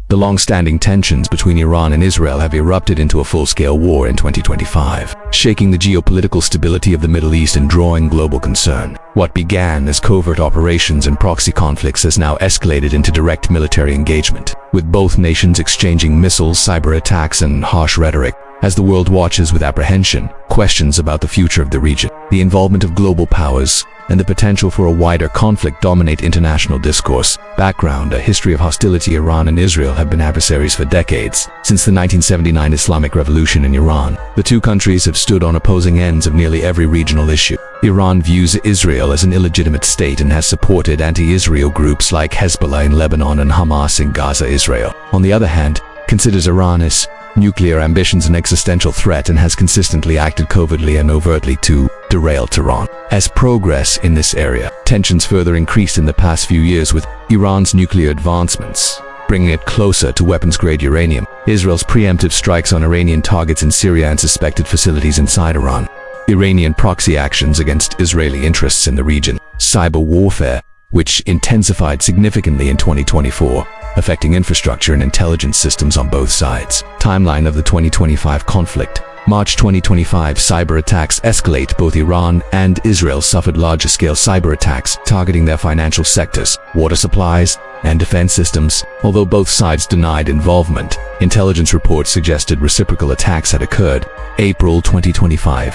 The long-standing tensions between Iran and Israel have erupted into a full-scale war in 2025, shaking the geopolitical stability of the Middle East and drawing global concern. What began as covert operations and proxy conflicts has now escalated into direct military engagement, with both nations exchanging missiles, cyber attacks, and harsh rhetoric. As the world watches with apprehension, questions about the future of the region, the involvement of global powers, and the potential for a wider conflict dominate international discourse. Background: a history of hostility. Iran and Israel have been adversaries for decades. Since the 1979 Islamic Revolution in Iran, the two countries have stood on opposing ends of nearly every regional issue. Iran views Israel as an illegitimate state and has supported anti-Israel groups like Hezbollah in Lebanon and Hamas in Gaza. Israel, on the other hand, considers Iran's nuclear ambitions an existential threat and has consistently acted covertly and overtly to derail Tehran. As progress in this area, tensions further increased in the past few years with Iran's nuclear advancements, bringing it closer to weapons-grade uranium. Israel's preemptive strikes on Iranian targets in Syria and suspected facilities inside Iran. Iranian proxy actions against Israeli interests in the region. Cyber warfare, which intensified significantly in 2024, affecting infrastructure and intelligence systems on both sides. Timeline of the 2025 conflict. March 2025, cyber attacks escalate. Both Iran and Israel suffered larger-scale cyber attacks targeting their financial sectors, water supplies, and defense systems. Although both sides denied involvement, intelligence reports suggested reciprocal attacks had occurred. April 2025,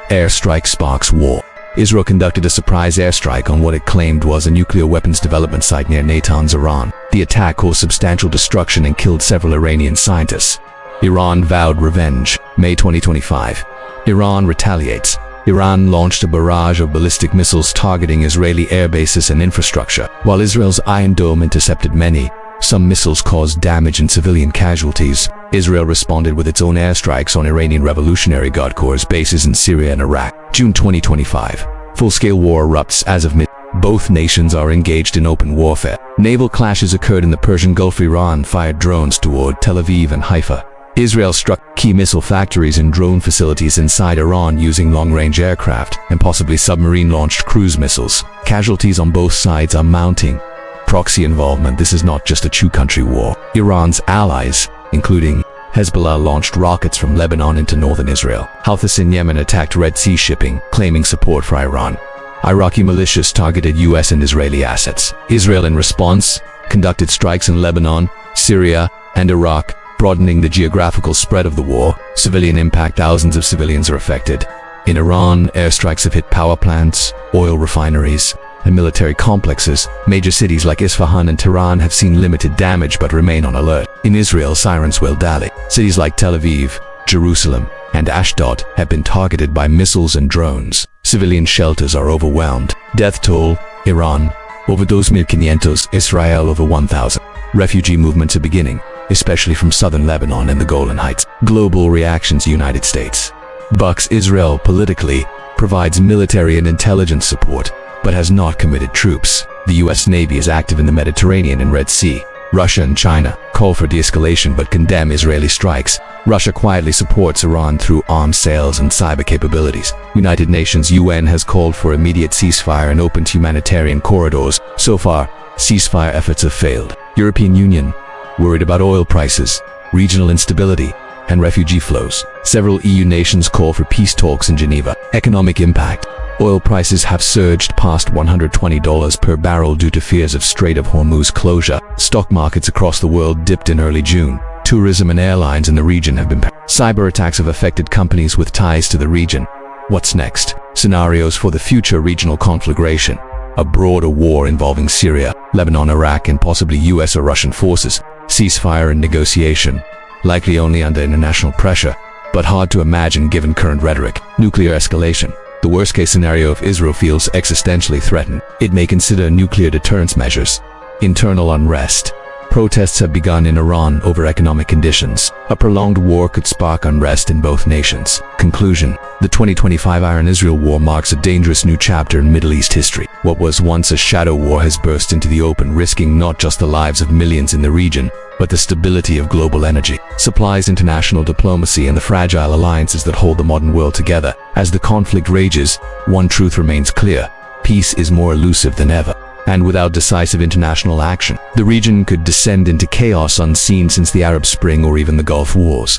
airstrike sparks war. Israel conducted a surprise airstrike on what it claimed was a nuclear weapons development site near Natanz, Iran. The attack caused substantial destruction and killed several Iranian scientists. Iran vowed revenge. May 2025. Iran retaliates. Iran launched a barrage of ballistic missiles targeting Israeli air bases and infrastructure. While Israel's Iron Dome intercepted many, some missiles caused damage and civilian casualties. Israel responded with its own airstrikes on Iranian Revolutionary Guard Corps bases in Syria and Iraq. June 2025. Full-scale war erupts as of mid. Both nations are engaged in open warfare. Naval clashes occurred in the Persian Gulf. Iran fired drones toward Tel Aviv and Haifa. Israel struck key missile factories and drone facilities inside Iran using long-range aircraft and possibly submarine-launched cruise missiles. Casualties on both sides are mounting. Proxy involvement. This is not just a two-country war. Iran's allies, including Hezbollah, launched rockets from Lebanon into northern Israel. Houthis in Yemen attacked Red Sea shipping, claiming support for Iran. Iraqi militias targeted US and Israeli assets. Israel, in response, conducted strikes in Lebanon, Syria, and Iraq, broadening the geographical spread of the war. Civilian impact. Thousands of civilians are affected. In Iran, airstrikes have hit power plants, oil refineries, and military complexes. Major cities like Isfahan and Tehran have seen limited damage but remain on alert. In Israel, sirens wail daily. Cities like Tel Aviv, Jerusalem, and Ashdod have been targeted by missiles and drones. Civilian shelters are overwhelmed. Death toll. Iran, over 2,500. Israel, over 1,000. Refugee movements are beginning, especially from southern Lebanon and the Golan Heights. Global reactions. United States bucks Israel politically, provides military and intelligence support, but has not committed troops. The US Navy is active in the Mediterranean and Red Sea. Russia and China call for de-escalation but condemn Israeli strikes. Russia quietly supports Iran through arms sales and cyber capabilities. United Nations UN has called for immediate ceasefire and opened humanitarian corridors. So far, ceasefire efforts have failed. European Union, worried about oil prices, regional instability, and refugee flows. Several EU nations call for peace talks in Geneva. Economic impact. Oil prices have surged past $120 per barrel due to fears of Strait of Hormuz closure. Stock markets across the world dipped in early June. Tourism and airlines in the region have been. Cyber attacks have affected companies with ties to the region. What's next? Scenarios for the future regional conflagration. A broader war involving Syria, Lebanon, Iraq, and possibly US or Russian forces. Ceasefire and negotiation. Likely only under international pressure, but hard to imagine given current rhetoric. Nuclear escalation. The worst-case scenario if Israel feels existentially threatened, it may consider nuclear deterrence measures. Internal unrest. Protests have begun in Iran over economic conditions. A prolonged war could spark unrest in both nations. Conclusion. The 2025 Iran-Israel war marks a dangerous new chapter in Middle East history. What was once a shadow war has burst into the open, risking not just the lives of millions in the region, but the stability of global energy supplies, international diplomacy, and the fragile alliances that hold the modern world together. As the conflict rages, one truth remains clear: peace is more elusive than ever. And without decisive international action, the region could descend into chaos unseen since the Arab Spring or even the Gulf Wars.